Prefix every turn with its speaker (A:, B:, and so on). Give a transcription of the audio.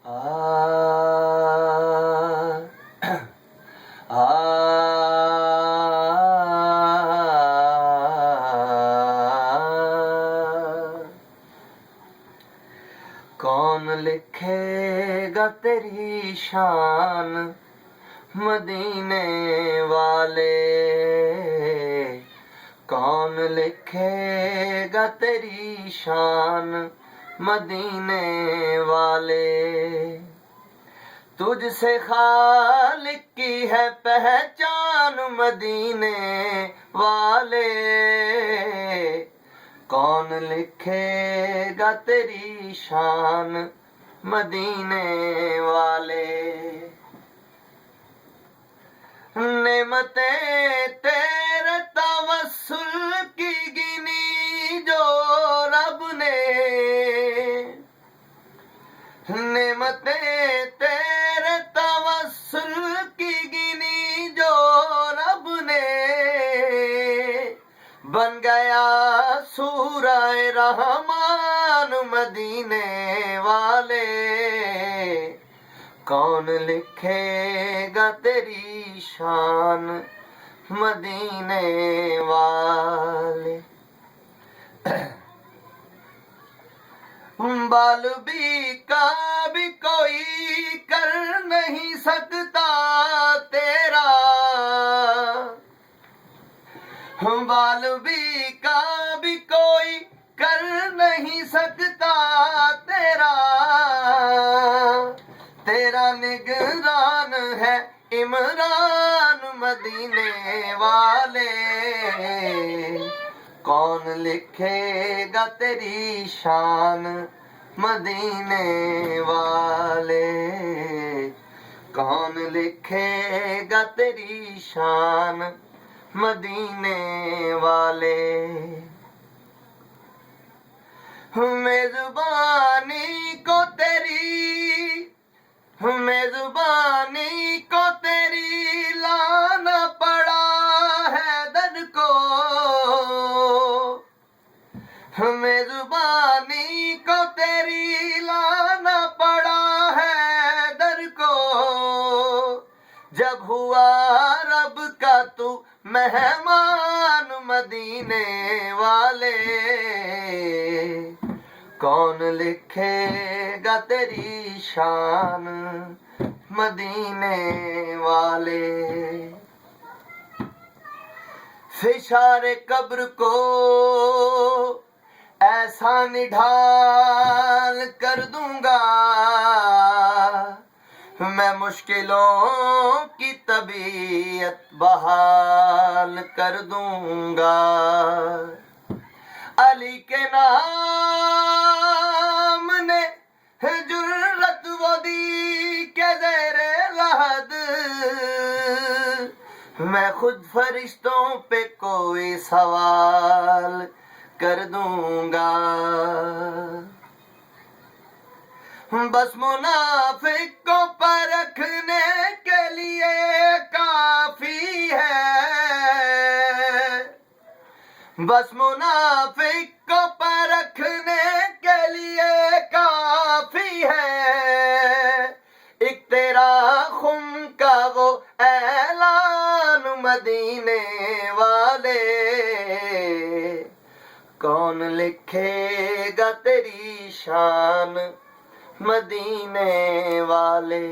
A: کون لکھے گا تیری شان مدینے والے، کون لکھے گا تیری شان مدینے والے، تجھ سے خالق کی ہے پہچان مدینے والے، کون لکھے گا تیری شان مدینے والے، نعمتیں تیرے توسل کی گنی جو رب نے، نعمتیں تیرے توسل کی گنی جو رب نے، بن گیا سورہ رحمان مدینے والے، کون لکھے گا تیری شان مدینے والے، بال بھی کا بھی کوئی کر نہیں سکتا تیرا، بال بھی کا بھی کوئی کر نہیں سکتا تیرا، تیرا نگران ہے عمران مدینے والے، کون لکھے گا تیری شان مدینے والے، کون لکھے گا تیری شان مدینے والے، میزبانی کو تیری، میزبانی کو تیری لانا پڑا ہے در کو، میزبانی کو تیری لانا پڑا ہے در کو، جب ہوا رب کا تو مہمان مدینے والے، کون لکھے گا تیری شان مدینے والے، فشار قبر کو ایسا نڈھال کر دوں گا، میں مشکلوں کی طبیعت بحال کر دوں گا، علی کے نام نے جرت وہ دی کہ زیر لحد میں خود فرشتوں پہ کوئی سوال کر دوں گا، بس منافق کو پرکھنے کے لیے کافی ہے، بس منافق کو پرکھنے کے لیے کافی ہے، ایک تیرا خم کا وہ اعلان مدینے والے، کون لکھے گا تیری شان مدینے والے۔